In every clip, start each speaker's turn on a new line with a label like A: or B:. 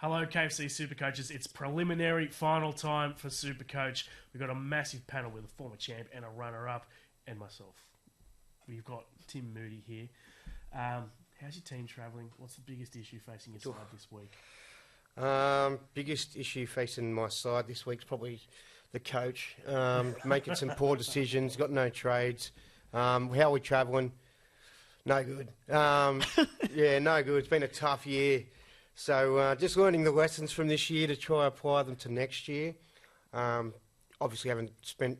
A: Hello, KFC SuperCoaches. It's preliminary final time for SuperCoach. We've got a massive panel with a former champ and a runner-up, and myself. We've got Tim Moody here. How's your team travelling? What's the biggest issue facing your side this week?
B: Biggest issue facing my side this week's probably the coach. Making some poor decisions, got no trades. How are we travelling? No good. Yeah, no good. It's been a tough year. So just learning the lessons from this year to try apply them to next year. Obviously haven't spent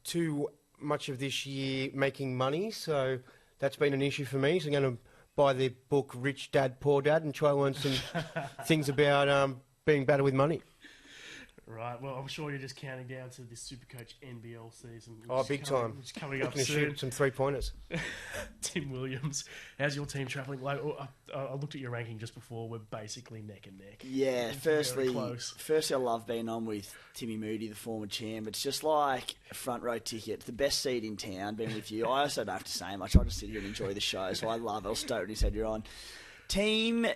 B: too much of this year making money, so that's been an issue for me. So I'm going to buy the book Rich Dad, Poor Dad and try to learn some things about being better with money.
A: Right, well, I'm sure you're just counting down to this SuperCoach NBL season.
B: Big time.
A: It's coming up
B: soon.
A: Shoot
B: some three-pointers.
A: Tim Williams, how's your team travelling? Like, I looked at your ranking just before. We're basically neck and neck.
C: Yeah, firstly, I love being on with Timmy Moody, the former champ. It's just like a front row ticket. It's the best seat in town, being with you. I also don't have to say much. I just sit here and enjoy the show, so I love it. I was stoked when he said you're on. Team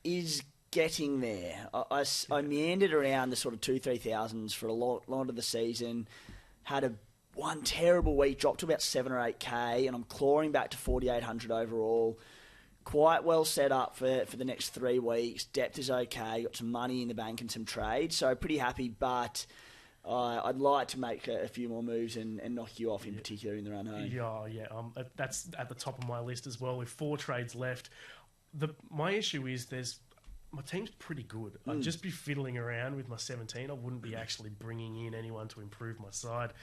C: is getting there. I meandered around the sort of 2,000-3,000s for a lot of the season. Had one terrible week, dropped to about 7 or 8k, and I'm clawing back to 4,800 overall. Quite well set up for the next 3 weeks. Depth is okay. Got some money in the bank and some trades, so pretty happy. But I'd like to make a few more moves and knock you off in particular in the run home.
A: Yeah. That's at the top of my list as well. With 4 trades left, my issue is my team's pretty good. I'd just be fiddling around with my 17. I wouldn't be actually bringing in anyone to improve my side.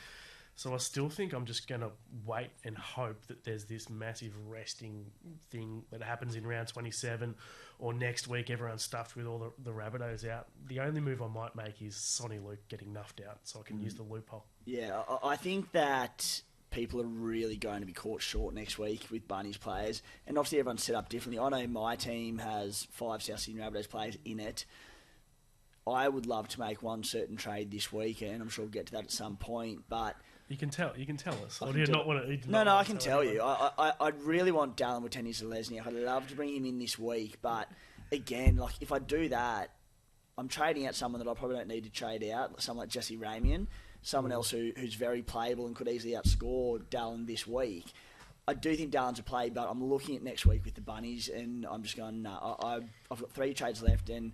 A: So I still think I'm just going to wait and hope that there's this massive resting thing that happens in round 27 or next week everyone's stuffed with all the Rabbitohs out. The only move I might make is Sonny Luke getting nuffed out so I can use the loophole.
C: Yeah, I think that people are really going to be caught short next week with Bunnies players. And obviously everyone's set up differently. I know my team has 5 South Sydney Rabbitohs players in it. I would love to make one certain trade this week, and I'm sure we'll get to that at some point. But
A: You can tell us. Or do you not want to?
C: No, I can tell you. I'd really want Dallin Watene-Zelezniak. I'd love to bring him in this week. But again, like if I do that, I'm trading out someone that I probably don't need to trade out, someone like Jesse Ramian. Someone else who's very playable and could easily outscore Dallin this week. I do think Dallin's a play, but I'm looking at next week with the Bunnies, and I'm just going, no, I've got 3 trades left, and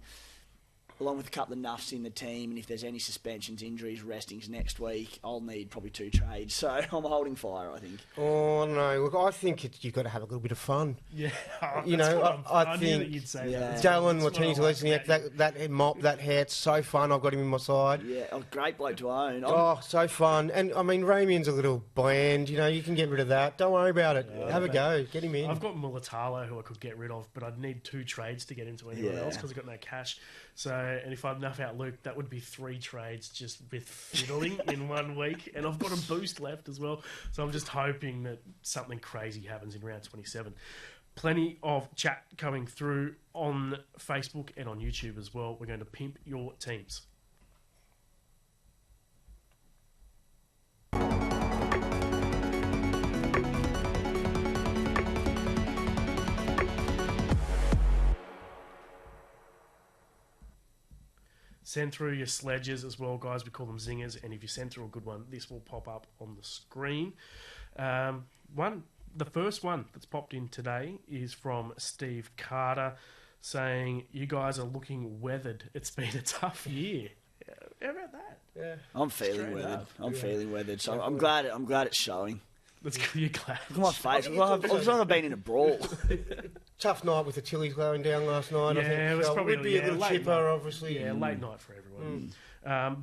C: along with a couple of nuffs in the team, and if there's any suspensions, injuries, restings next week, I'll need probably 2 trades. So I'm holding fire, I think.
B: Oh, no. Look, I think you've got to have a little bit of fun.
A: Yeah.
B: I
A: knew
B: think
A: that you'd say that.
B: Dallin Watene-Zelezniak, that mop, that hair, it's so fun. I've got him in my side.
C: Yeah, great bloke to own.
B: So fun. And, I mean, Ramian's a little bland. You can get rid of that. Don't worry about it. Have a go. Get him in.
A: I've got Mulatalo, who I could get rid of, but I'd need 2 trades to get into anyone else because I've got no cash. So, and if I'd enough out Luke, that would be 3 trades just with fiddling in 1 week. And I've got a boost left as well. So I'm just hoping that something crazy happens in round 27. Plenty of chat coming through on Facebook and on YouTube as well. We're going to pimp your teams. Send through your sledges as well, guys. We call them zingers. And if you send through a good one, this will pop up on the screen. The first one that's popped in today is from Steve Carter saying, you guys are looking weathered. It's been a tough year. How about that?
B: Yeah.
C: I'm feeling weathered. So I'm glad it's showing.
A: That's good. You're glad.
C: Look at my face. I've been in a brawl.
B: Tough night with the chilies going down last night.
A: Yeah,
B: I think.
A: it was probably
B: would be a little chipper,
A: night.
B: obviously.
A: Yeah, late night for everyone.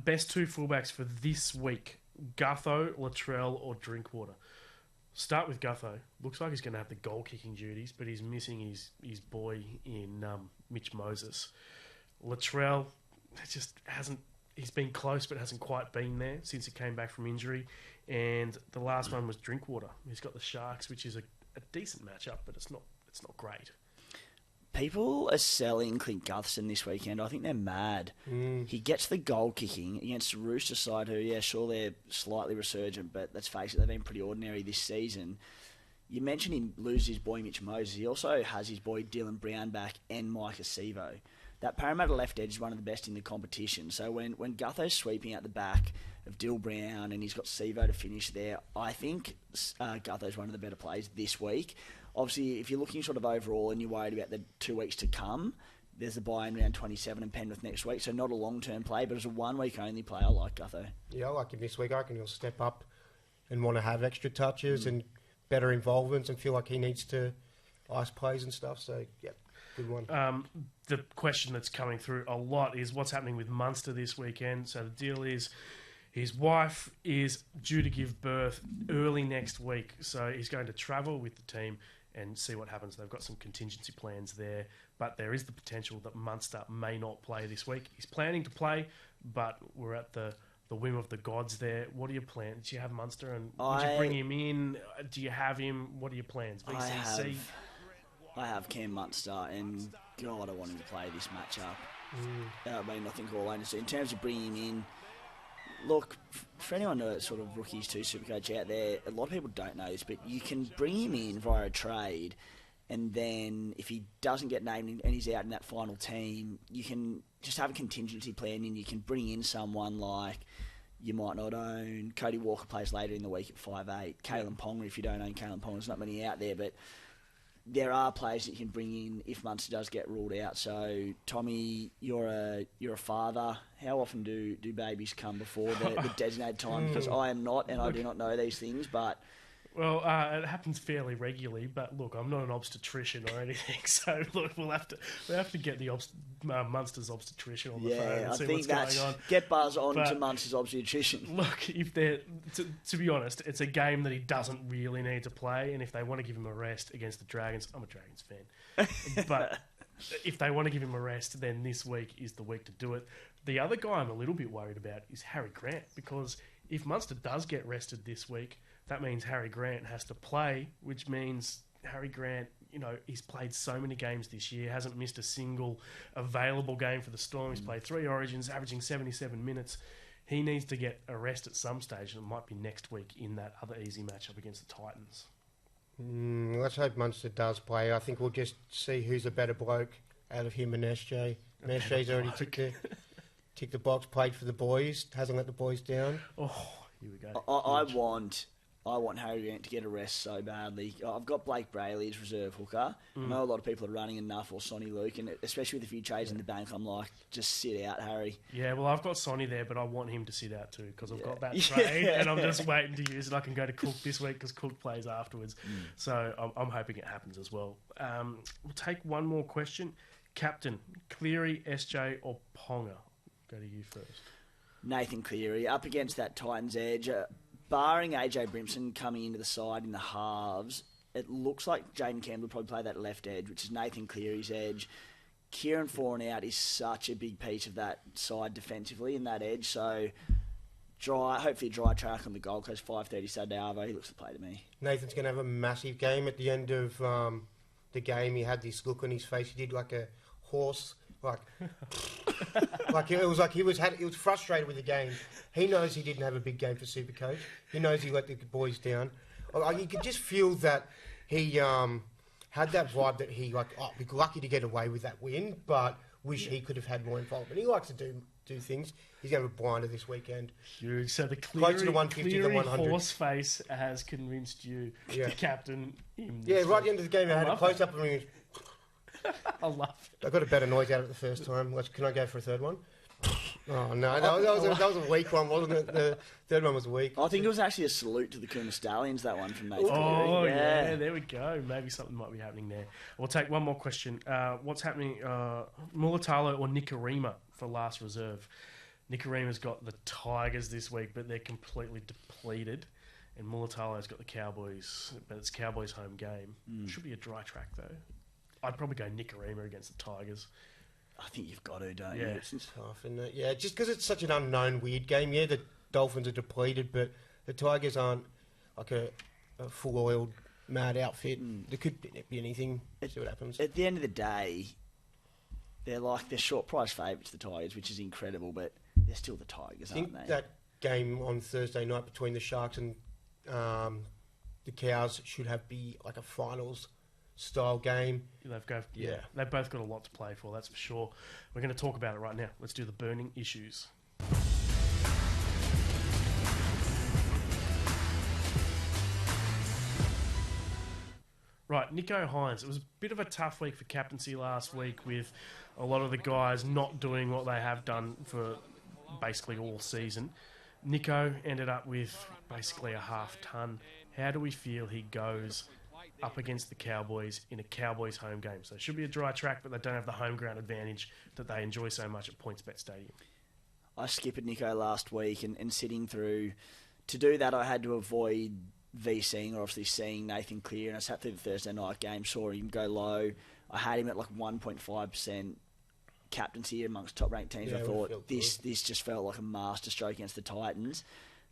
A: Best 2 fullbacks for this week: Gutho, Latrell, or Drinkwater. Start with Gutho. Looks like he's going to have the goal kicking duties, but he's missing his boy in Mitch Moses. Latrell just hasn't. He's been close, but hasn't quite been there since he came back from injury. And the last one was Drinkwater. He's got the Sharks, which is a decent matchup, but it's not great.
C: People are selling Clint Gutherson this weekend. I think they're mad. He gets the goal kicking against the Rooster side, who, sure, they're slightly resurgent, but let's face it, they've been pretty ordinary this season. You mentioned him lose his boy Mitch Moses. He also has his boy Dylan Brown back and Mike Acevo. that Parramatta left edge is one of the best in the competition. So when Gutho's sweeping out the back of Dill Brown and he's got Sevo to finish there, I think Gutho's one of the better plays this week. Obviously, if you're looking sort of overall and you're worried about the 2 weeks to come, there's the buy in round 27 and Penrith next week, so not a long-term play, but as a 1 week only play, I like Gutho.
B: Yeah, I like him this week. I reckon he'll step up and want to have extra touches and better involvements and feel like he needs to ice plays and stuff. So, yeah, good one.
A: The question that's coming through a lot is what's happening with Munster this weekend. So the deal is his wife is due to give birth early next week, so he's going to travel with the team and see what happens. They've got some contingency plans there, but there is the potential that Munster may not play this week. He's planning to play, but we're at the whim of the gods there. What are your plans? Do you have Munster, and would you bring him in? Do you have him? What are your plans? VCC?
C: I have Cam Munster, and God, I want him to play this matchup. I mean, nothing all over. So in terms of bringing him in, look, for anyone that's sort of rookies to SuperCoach out there, a lot of people don't know this, but you can bring him in via a trade, and then if he doesn't get named and he's out in that final team, you can just have a contingency plan, and you can bring in someone like you might not own. Cody Walker plays later in the week at 5'8". Kalen Ponga, if you don't own Kalen Ponga, there's not many out there, but there are players that you can bring in if Munster does get ruled out. So, Tommy, you're a father. How often do babies come before the designated time? Because I am not, and I do not know these things, but...
A: Well, it happens fairly regularly, but look, I'm not an obstetrician or anything, so look, we'll have to get the Munster's obstetrician on the phone and see what's going on.
C: Get Buzz on to Munster's obstetrician.
A: Look, if they're to be honest, it's a game that he doesn't really need to play, and if they want to give him a rest against the Dragons, I'm a Dragons fan, but if they want to give him a rest, then this week is the week to do it. The other guy I'm a little bit worried about is Harry Grant, because if Munster does get rested this week, that means Harry Grant has to play, which means Harry Grant, he's played so many games this year, hasn't missed a single available game for the Storm. He's played 3 Origins, averaging 77 minutes. He needs to get a rest at some stage, and it might be next week in that other easy matchup against the Titans.
B: Let's hope Munster does play. I think we'll just see who's a better bloke out of him and SJ. SJ's already ticked the box, played for the boys, hasn't let the boys down.
A: Oh, here we go.
C: I want Harry Grant to get a rest so badly. I've got Blake Brayley as reserve hooker. I know a lot of people are running enough, or Sonny Luke, and especially with a few trades in the bank, I'm like, just sit out, Harry.
A: Yeah, well, I've got Sonny there, but I want him to sit out too, because I've got that trade, and I'm just waiting to use it. I can go to Cook this week because Cook plays afterwards. So I'm hoping it happens as well. We'll take one more question. Captain, Cleary, SJ, or Ponga? Go to you first.
C: Nathan Cleary, up against that Titans edge. Barring AJ Brimson coming into the side in the halves, it looks like Jaden Campbell will probably play that left edge, which is Nathan Cleary's edge. Kieran Foran out is such a big piece of that side defensively in that edge, so hopefully dry track on the Gold Coast, 5:30 Saturday Arvo. He looks to play to me.
B: Nathan's going to have a massive game at the end of the game. He had this look on his face. He did like a horse... Like it was like he was frustrated with the game. He knows he didn't have a big game for SuperCoach. He knows he let the boys down. You could just feel that he had that vibe that he be lucky to get away with that win, but wish he could have had more involvement. He likes to do things. He's going to have a blinder this weekend.
A: Huge. So the
B: Cleary 100.
A: horse face has convinced you to captain him.
B: Right at the end of the game, I had a close up of him.
A: I love it.
B: I got a better noise out of it the first time. Can I go for a third one? Oh, no. That was a weak one, wasn't it? The third one was weak.
C: I think it was actually a salute to the Cooma Stallions, that one from Nathan.
A: Oh, yeah, there we go. Maybe something might be happening there. We'll take one more question. What's happening? Mulatalo or Nikorima for last reserve? Nikorima's got the Tigers this week, but they're completely depleted. And Mulatalo's got the Cowboys, but it's Cowboys' home game. Should be a dry track, though. I'd probably go Nikorima against the Tigers.
C: I think you've got to, don't you?
B: It's tough, isn't it? Yeah, just because it's such an unknown, weird game. Yeah, the Dolphins are depleted, but the Tigers aren't like a full-oiled, mad outfit. There could be anything. See what happens.
C: At the end of the day, they're short price favourites, the Tigers, which is incredible, but they're still the Tigers, aren't they?
B: I think that game on Thursday night between the Sharks and the Cows should be like a finals style game.
A: They've both got a lot to play for, that's for sure. We're going to talk about it right now. Let's do the burning issues. Right, Nico Hines. It was a bit of a tough week for captaincy last week with a lot of the guys not doing what they have done for basically all season. Nico ended up with basically a half ton. How do we feel he goes up against the Cowboys in a Cowboys home game? So it should be a dry track, but they don't have the home ground advantage that they enjoy so much at PointsBet Stadium.
C: I skipped Nico last week and sitting through. To do that, I had to avoid VCing or obviously seeing Nathan Clear, and I sat through the Thursday night game, saw him go low. I had him at like 1.5% captaincy amongst top-ranked teams. I thought this just felt like a masterstroke against the Titans.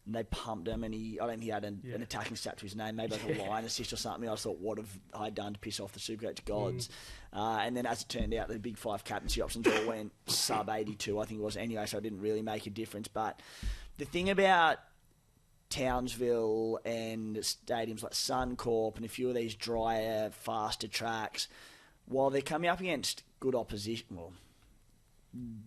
C: And they pumped him, and I don't think he had an attacking stat to his name, maybe like a line assist or something. I just thought, what have I done to piss off the SuperCoach gods? And then as it turned out, the big five captaincy options all went sub 82, I think it was anyway, so it didn't really make a difference. But the thing about Townsville and stadiums like Suncorp and a few of these drier, faster tracks, while they're coming up against good opposition, well,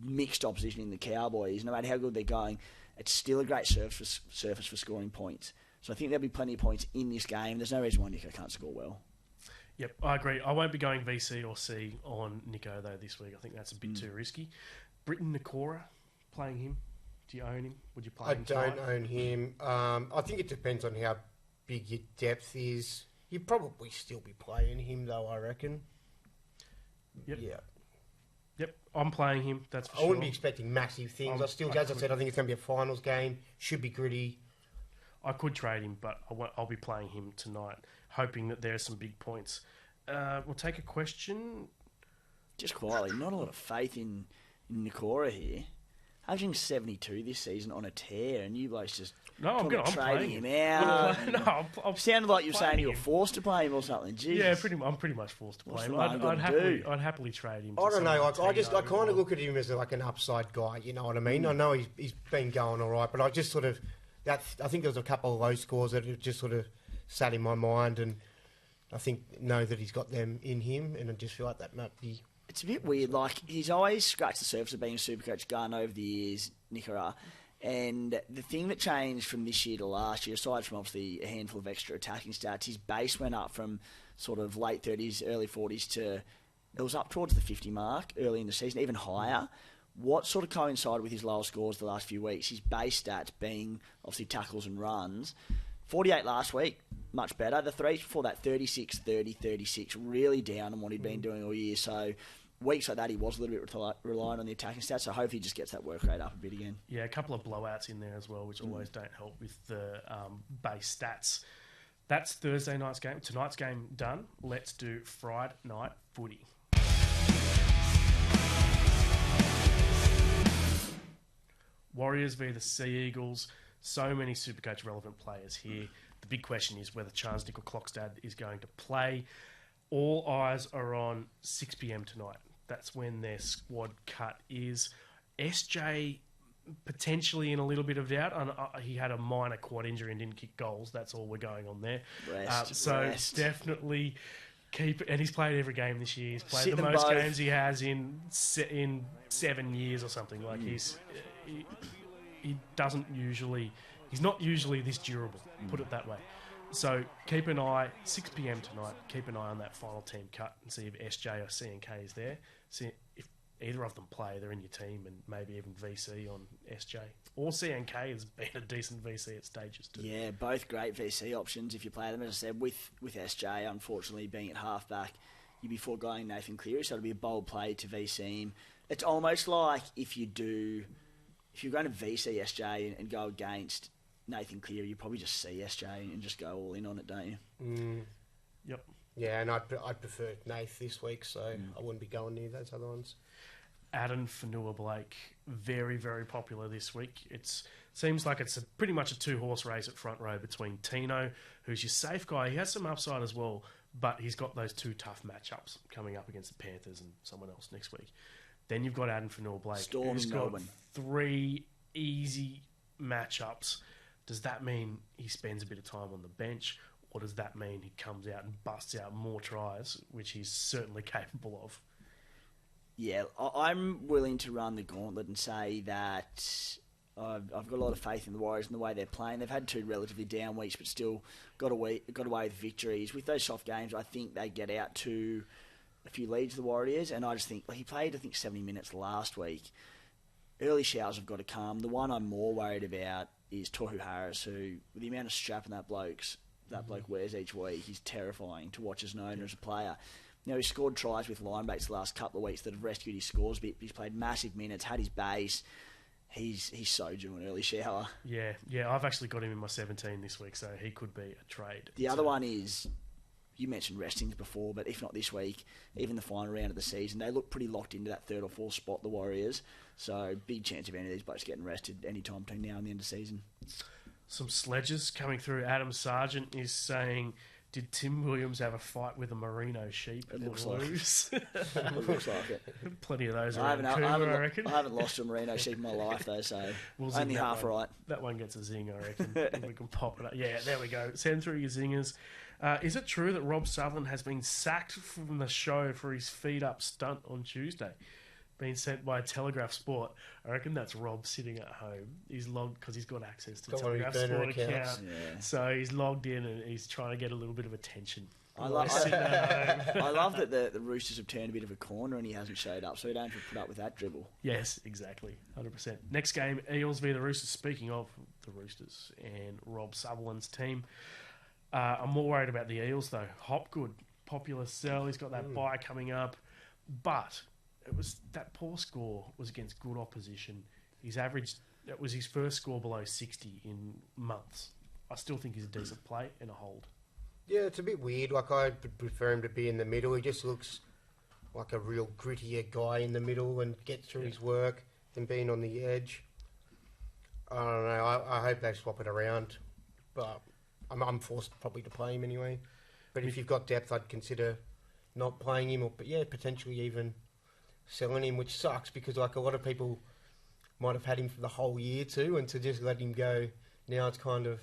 C: mixed opposition in the Cowboys, no matter how good they're going, it's still a great surface for scoring points. So I think there'll be plenty of points in this game. There's no reason why Nico can't score well.
A: Yep, I agree. I won't be going VC or C on Nico, though, this week. I think that's a bit too risky. Britton Nakora, playing him. Do you own him? Would you play him tonight?
B: I don't own him. I think it depends on how big your depth is. You'd probably still be playing him, though, I reckon.
A: Yep.
B: Yeah.
A: Yep, I'm playing him, that's for sure.
B: I wouldn't be expecting massive things. As I said, I think it's going to be a finals game. Should be gritty.
A: I could trade him, but I'll be playing him tonight, hoping that there's some big points. We'll take a question.
C: Just quietly, not a lot of faith in Nakora here. Averaging 72 this season on a tear, and you blokes just
A: I'm
C: trading
A: him
C: out.
A: I'm
C: sounded like you were saying you were forced to play him or something. Jeez.
A: Yeah, I'm pretty much forced to play him. I'd happily trade him.
B: I don't know. I kind of look at him as like an upside guy. You know what I mean? I know he's been going all right, but I just sort of I think there was a couple of low scores that have just sort of sat in my mind, and I know that he's got them in him, and I just feel like that might be.
C: It's a bit weird. Like, he's always scratched the surface of being a SuperCoach gun over the years, Nicola. And the thing that changed from this year to last year, aside from obviously a handful of extra attacking stats, his base went up from sort of late 30s, early 40s to it was up towards the 50 mark early in the season, even higher. What sort of coincided with his lower scores the last few weeks? His base stats being obviously tackles and runs. 48 last week, much better. The three before that, 36, 30, 36, really down on what he'd been doing all year. So weeks like that, he was a little bit reliant on the attacking stats. So hopefully he just gets that work rate up a bit again.
A: Yeah, a couple of blowouts in there as well, which always don't help with the base stats. That's Thursday night's game. Tonight's game done. Let's do Friday night footy. Warriors v the Sea Eagles. So many SuperCoach relevant players here. The big question is whether Charles Nickel-Clockstad is going to play. All eyes are on 6 p.m. tonight. That's when their squad cut is. SJ potentially in a little bit of doubt. He had a minor quad injury and didn't kick goals. That's all we're going on there. Rest. Definitely keep. And he's played every game this year. He's played the most games he has in 7 years or something. Like he doesn't usually. He's not usually this durable. Put it that way. So keep an eye, 6 p.m. tonight, keep an eye on that final team cut and see if SJ or CNK is there. See if either of them play, they're in your team, and maybe even VC on SJ. Or CNK has been a decent VC at stages too.
C: Yeah, both great VC options if you play them. As I said, with SJ, unfortunately, being at halfback, you'd be foregoing Nathan Cleary, so it'll be a bold play to VC him. It's almost like if you're going to VC SJ and go against Nathan Cleary, you probably just see SJ and just go all in on it, don't you?
A: Yep.
B: Yeah, and I'd prefer Nath this week, so I wouldn't be going near those other ones.
A: Adam Fanua-Blake, very, very popular this week. It seems like it's pretty much a two-horse race at front row between Tino, who's your safe guy. He has some upside as well, but he's got those two tough matchups coming up against the Panthers and someone else next week. Then you've got Adam Fanua-Blake, who's got
C: Melbourne.
A: 3 easy matchups. Does that mean he spends a bit of time on the bench, or or does that mean he comes out and busts out more tries, which he's certainly capable of?
C: Yeah, I'm willing to run the gauntlet and say that I've got a lot of faith in the Warriors and the way they're playing. They've had 2 relatively down weeks, but still got away with victories. With those soft games, I think they get out to a few leads, the Warriors, and I just think he played, 70 minutes last week. Early showers have got to come. The one I'm more worried about is Tohu Harris, who, with the amount of strapping that bloke wears each week, he's terrifying to watch as an owner, as a player. Now, he's scored tries with linebacks the last couple of weeks that have rescued his scores a bit. He's played massive minutes, had his base. He's so due an early shower.
A: Yeah, I've actually got him in my 17 this week, so he could be a trade.
C: The other one is, you mentioned restings before, but if not this week, even the final round of the season, they look pretty locked into that 3rd or 4th spot, the Warriors. So big chance of any of these blokes getting rested any time between now and the end of the season.
A: Some sledges coming through. Adam Sargent is saying, did Tim Williams have a fight with a merino sheep
C: It
A: and
C: looks
A: lose?
C: It looks like it.
A: Plenty of those
C: I
A: around Cooper, I reckon.
C: I haven't lost a merino sheep in my life, though, so
A: We'll zing
C: only
A: that
C: half
A: one.
C: right.
A: That one gets a zing, I reckon. We can pop it up. Yeah, there we go. Send through your zingers. Is it true that Rob Sutherland has been sacked from the show for his feed-up stunt on Tuesday? Been sent by Telegraph Sport. I reckon that's Rob sitting at home. He's logged because he's got access to Telegraph Sport account.
C: Yeah.
A: So he's logged in and he's trying to get a little bit of attention.
C: I love
A: Sitting at home.
C: I love that the Roosters have turned a bit of a corner and he hasn't showed up, so he don't have to put up with that dribble.
A: Yes, exactly. 100%. Next game, Eels v the Roosters. Speaking of the Roosters and Rob Sutherland's team, I'm more worried about the Eels, though. Hopgood, popular sell. He's got that bye coming up. But that poor score was against good opposition. His average, that was his first score below 60 in months. I still think he's a decent play and a hold.
B: Yeah, it's a bit weird. Like, I prefer him to be in the middle. He just looks like a real grittier guy in the middle and gets through his work than being on the edge. I don't know. I hope they swap it around. But I'm forced probably to play him anyway. But if you've got depth, I'd consider not playing him, or potentially even selling him, which sucks because like a lot of people might have had him for the whole year too, and to just let him go now, it's kind of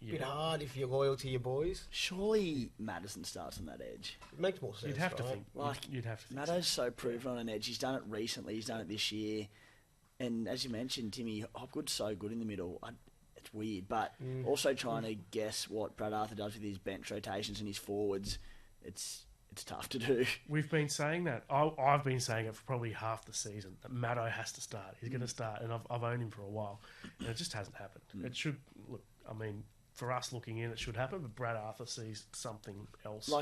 B: a bit hard if you're loyal to your boys.
C: Surely Madison starts on that edge.
B: It makes more sense.
A: You'd have to
B: right?
A: think.
C: Like,
A: you'd have to think.
C: Maddo's so proven on an edge. He's done it recently. He's done it this year. And as you mentioned, Timmy, Hopgood's so good in the middle. It's weird, but also trying to guess what Brad Arthur does with his bench rotations and his forwards, it's tough to do.
A: We've been saying that. I've been saying it for probably half the season, that Maddo has to start. He's going to start, and I've owned him for a while. And it just hasn't happened. It should, look, I mean, for us looking in, it should happen, but Brad Arthur sees something else.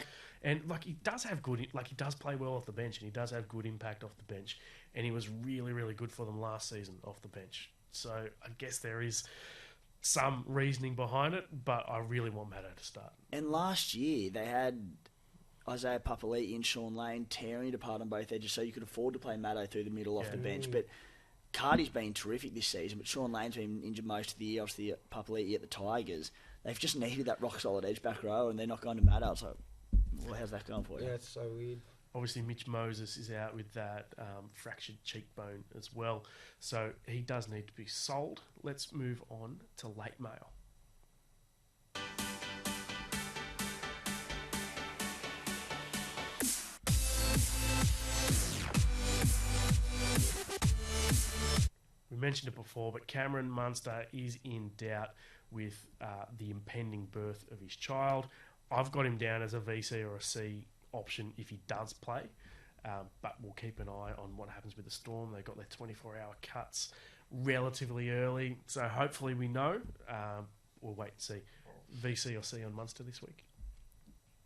A: He does have he does play well off the bench, and he does have good impact off the bench, and he was really, really good for them last season off the bench. So I guess there is some reasoning behind it, but I really want Maddo to start.
C: And last year, they had Isaiah Papali'i and Sean Lane tearing it apart on both edges, so you could afford to play Maddo through the middle off the bench. But Cardi's been terrific this season, but Sean Lane's been injured most of the year. Obviously, Papali'i at the Tigers. They've just needed that rock-solid edge back row, and they're not going to Maddo. So, well, how's that going for you?
B: Yeah, it's so weird.
A: Obviously, Mitch Moses is out with that fractured cheekbone as well, so he does need to be sold. Let's move on to late mail. We mentioned it before, but Cameron Munster is in doubt with the impending birth of his child. I've got him down as a VC or a C option if he does play, but we'll keep an eye on what happens with the Storm. They've got their 24-hour cuts relatively early, so hopefully we know. We'll wait and see. VC or C on Munster this week?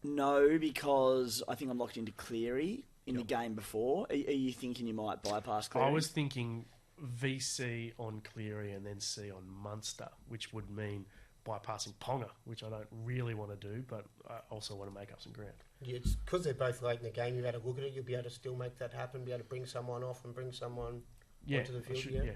C: No, because I think I'm locked into Cleary in the game before. Are you thinking you might bypass Cleary?
A: I was thinking VC on Cleary and then C on Munster, which would mean bypassing Ponga, which I don't really want to do, but I also want to make up some ground.
B: Yeah, it's because they're both late in the game. You've had a look at it. You'll be able to still make that happen. Be able to bring someone off and bring someone onto the field.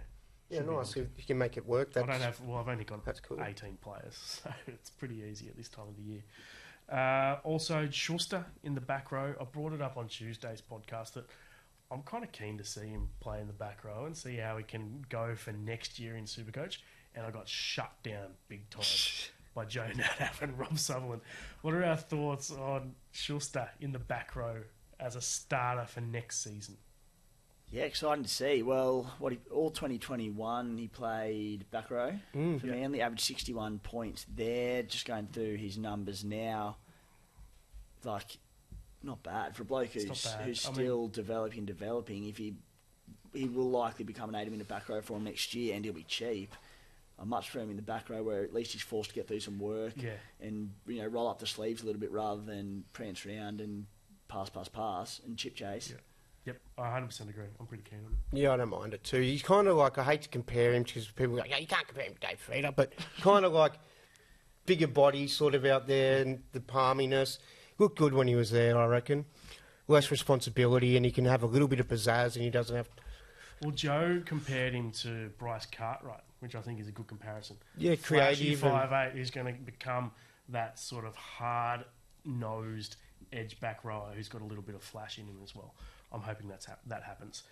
B: Yeah, nice. You can make it work.
A: I've only got 18 players, so it's pretty easy at this time of the year. Also, Schuster in the back row. I brought it up on Tuesday's podcast that I'm kind of keen to see him play in the back row and see how he can go for next year in SuperCoach. And I got shut down big time. by Joe Nadab and Rob Sutherland. What are our thoughts on Schuster in the back row as a starter for next season?
C: Yeah, exciting to see. Well, all 2021 he played back row for Manly, averaged 61 points there. Just going through his numbers now, like not bad for a bloke who's still developing. If he will likely become an 80-minute back row for him next year, and he'll be cheap. I much prefer him in the back row where at least he's forced to get through some work and roll up the sleeves a little bit rather than prance around and pass and chip chase.
A: Yeah. Yep, I 100% agree. I'm pretty keen on him.
B: Yeah, I don't mind it too. He's kind of like, I hate to compare him because people go, you can't compare him to Dave Frieda, but kind of like bigger body sort of out there and the palminess. Looked good when he was there, I reckon. Less responsibility and he can have a little bit of pizzazz and he doesn't have...
A: Well, Joe compared him to Bryce Cartwright, which I think is a good comparison.
B: Yeah, creative.
A: 5'8", who's going to become that sort of hard-nosed edge back rower who's got a little bit of flash in him as well. I'm hoping that happens.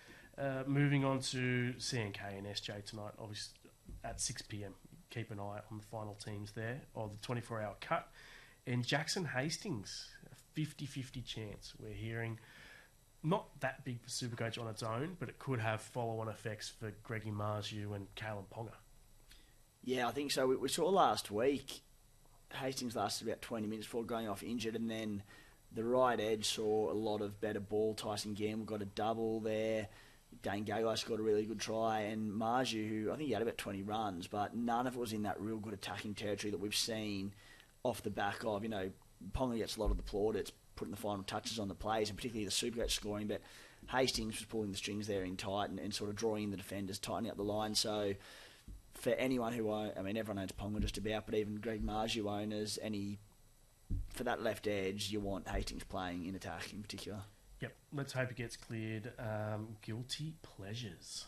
A: Moving on to CNK and SJ tonight, obviously at 6 p.m. Keep an eye on the final teams there, or the 24-hour cut. And Jackson Hastings, a 50-50 chance. We're hearing not that big for SuperCoach on its own, but it could have follow-on effects for Greggy Marju and Kalen Ponga.
C: Yeah, I think so. We saw last week, Hastings lasted about 20 minutes before going off injured, and then the right edge saw a lot of better ball. Tyson Gamble got a double there. Dane Gagai got a really good try. And Marju, who I think he had about 20 runs, but none of it was in that real good attacking territory that we've seen off the back of, Ponga gets a lot of the plaudits, putting the final touches on the plays, and particularly the Supercoach scoring. But Hastings was pulling the strings there in tight and sort of drawing in the defenders, tightening up the line. So for anyone who everyone owns Ponga just about, but even Greg Marju owners, for that left edge, you want Hastings playing in attack in particular.
A: Yep, let's hope it gets cleared. Guilty pleasures.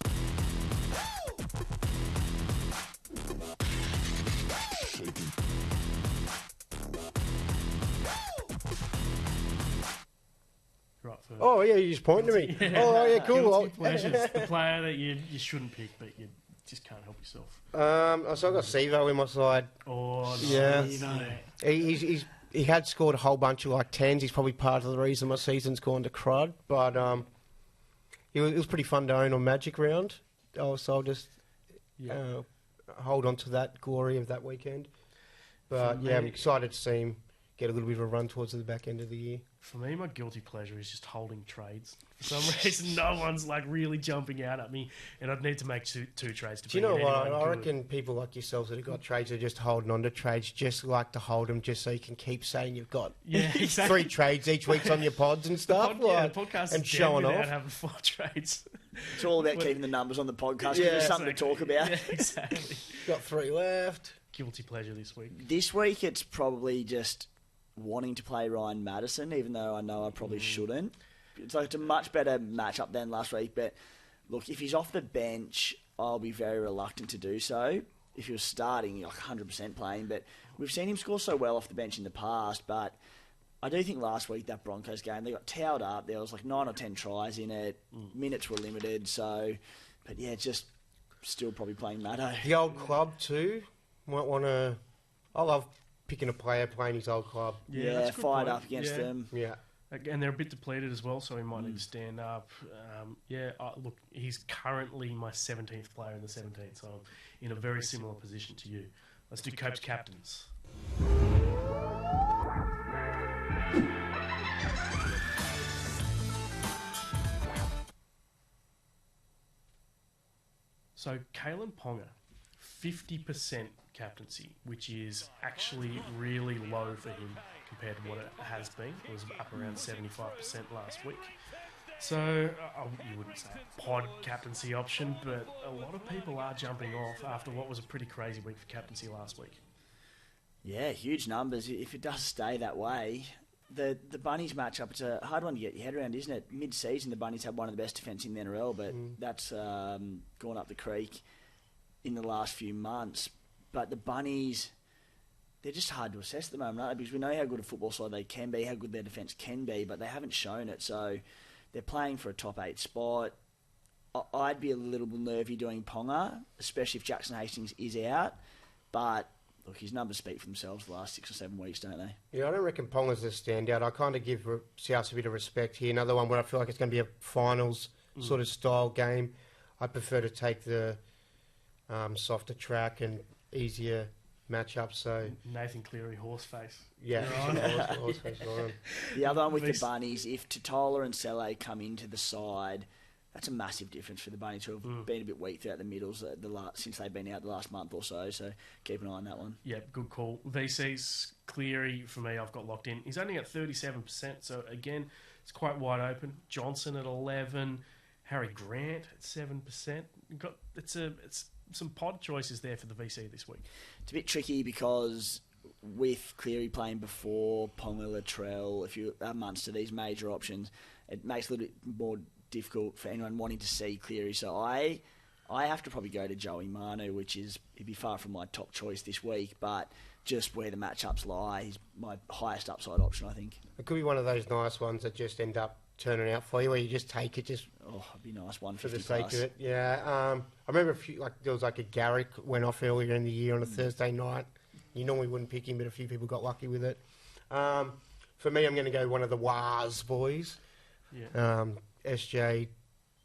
A: Right,
B: oh, yeah, you just pointing to me. Yeah. Oh, yeah, cool.
A: Guilty pleasures. The player that you shouldn't pick, but you just can't help yourself.
B: So I've got Sevo in my side.
A: Oh, no.
B: Yeah.
A: Sevo.
B: He had scored a whole bunch of 10s. He's probably part of the reason my season's gone to crud. But it was pretty fun to own on Magic Round. So I'll just hold on to that glory of that weekend. But I'm excited to see him get a little bit of a run towards the back end of the year.
A: For me, my guilty pleasure is just holding trades. For some reason, no one's really jumping out at me, and I'd need to make two trades to.
B: Do you know what? I reckon people like yourselves that have got trades are just holding on to trades, just like to hold them, just so you can keep saying you've got 3 trades each week on your pods and stuff.
A: The podcast and showing off, having 4 trades.
C: It's all about keeping the numbers on the podcast. There's something to talk about.
A: Yeah, exactly.
B: Got 3 left.
A: Guilty pleasure this week.
C: This week, it's probably just wanting to play Ryan Madison, even though I know I probably shouldn't. It's a much better matchup than last week. But look, if he's off the bench, I'll be very reluctant to do so. If he was starting, 100% playing. But we've seen him score so well off the bench in the past. But I do think last week, that Broncos game, they got towed up. There was 9 or 10 tries in it. Minutes were limited. So, but yeah, just still probably playing Maddo.
B: The old club too. Might want to... I love picking a player playing his old club.
C: Yeah, fired up against them.
B: Yeah.
A: And they're a bit depleted as well, so he might need to stand up. Look, he's currently my 17th player in the 17th, so I'm in a very similar position to you. Let's do Coach Captains. So, Kalen Ponga, 50% captaincy, which is actually really low for him compared to what it has been. It was up around 75% last week. So, you wouldn't say a pod captaincy option, but a lot of people are jumping off after what was a pretty crazy week for captaincy last week.
C: Yeah, huge numbers. If it does stay that way, the Bunnies matchup, it's a hard one to get your head around, isn't it? Mid-season, the Bunnies had one of the best defence in the NRL, but that's gone up the creek in the last few months. But the Bunnies, they're just hard to assess at the moment, aren't they? Because we know how good a football side they can be, how good their defence can be, but they haven't shown it. So they're playing for a top 8 spot. I'd be a little nervy doing Ponga, especially if Jackson Hastings is out. But Look, his numbers speak for themselves the last 6 or 7 weeks, don't they?
B: Yeah, I don't reckon Ponga's the standout. I kind of give South a bit of respect here. Another one where I feel like it's going to be a finals sort of style game. I prefer to take the softer track and easier matchup. So
A: Nathan Cleary, Horseface.
B: Yeah, horseface on.
C: The other one with the Bunnies, if Totola and Sele come into the side, that's a massive difference for the Bunnies, who have been a bit weak throughout the middles since they've been out the last month or so. So keep an eye on that one.
A: Yeah, good call. VC's Cleary, for me, I've got locked in. He's only at 37%, so again, it's quite wide open. Johnson at 11%, Harry Grant at 7%. It's some pod choices there for the VC this week.
C: It's a bit tricky because with Cleary playing before Ponga, Latrell, if you have Munster, these major options, it makes it a little bit more difficult for anyone wanting to see Cleary. So I have to probably go to Joey Manu, it'd be far from my top choice this week, but just where the matchups lie, he's my highest upside option, I think.
B: It could be one of those nice ones that just end up turning out for you, where you just take it just
C: it'd be nice, 150
B: for the sake
C: plus.
B: of it. Yeah, I remember there was like a Garrick went off earlier in the year on a Thursday night. You normally wouldn't pick him, but a few people got lucky with it. For me, I'm going to go one of the Waz boys.
A: Yeah.
B: SJ,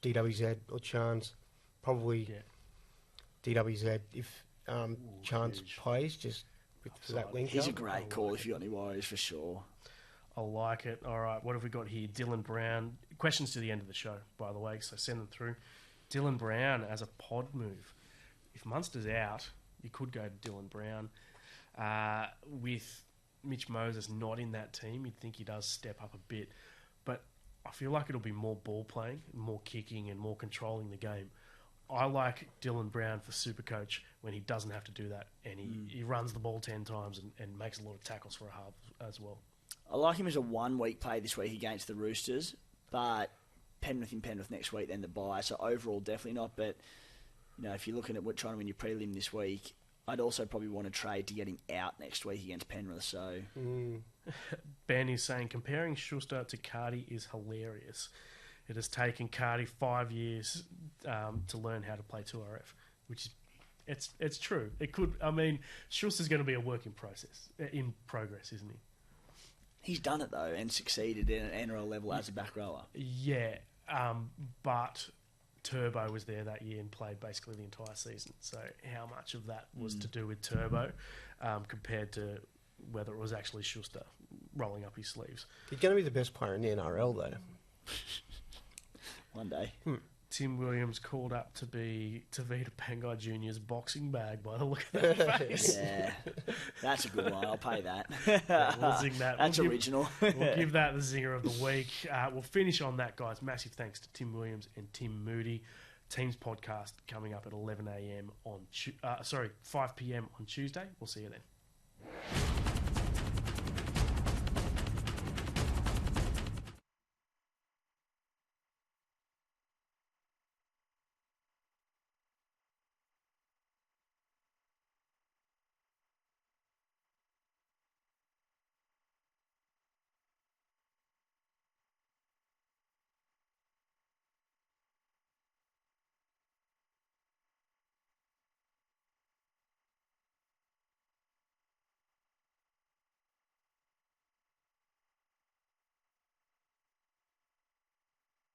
B: DWZ or Chance. Probably DWZ if Chance plays, just for that link.
C: He's a great call if you got any worries, for sure.
A: I like it. All right, what have we got here? Dylan Brown. Questions to the end of the show, by the way, so send them through. Dylan Brown as a pod move. If Munster's out, you could go to Dylan Brown. With Mitch Moses not in that team, you'd think he does step up a bit. But I feel like it'll be more ball playing, more kicking, and more controlling the game. I like Dylan Brown for SuperCoach when he doesn't have to do that, and he runs the ball 10 times and makes a lot of tackles for a half as well.
C: I like him as a 1 week play this week against the Roosters, but Penrith next week, then the bye. So overall, definitely not. But if you're looking at trying to win your prelim this week, I'd also probably want to trade to get him out next week against Penrith. So
A: Ben is saying comparing Schuster to Cardi is hilarious. It has taken Cardi 5 years to learn how to play 2RF, which is it's true. It could. I mean, Schuster's going to be a work in progress, isn't he?
C: He's done it, though, and succeeded at an NRL level as a back rower.
A: Yeah, but Turbo was there that year and played basically the entire season. So how much of that was to do with Turbo compared to whether it was actually Schuster rolling up his sleeves?
B: He's going to be the best player in the NRL, though.
C: One day.
A: Tim Williams called up to be Tavita Pangai Jr.'s boxing bag by the look of that face.
C: Yeah, that's a good one. I'll pay that.
A: We'll zing that.
C: That's original.
A: We'll give that the zinger of the week. We'll finish on that, guys. Massive thanks to Tim Williams and Tim Moody. Team's podcast coming up at 11 a.m. 5 p.m. on Tuesday. We'll see you then.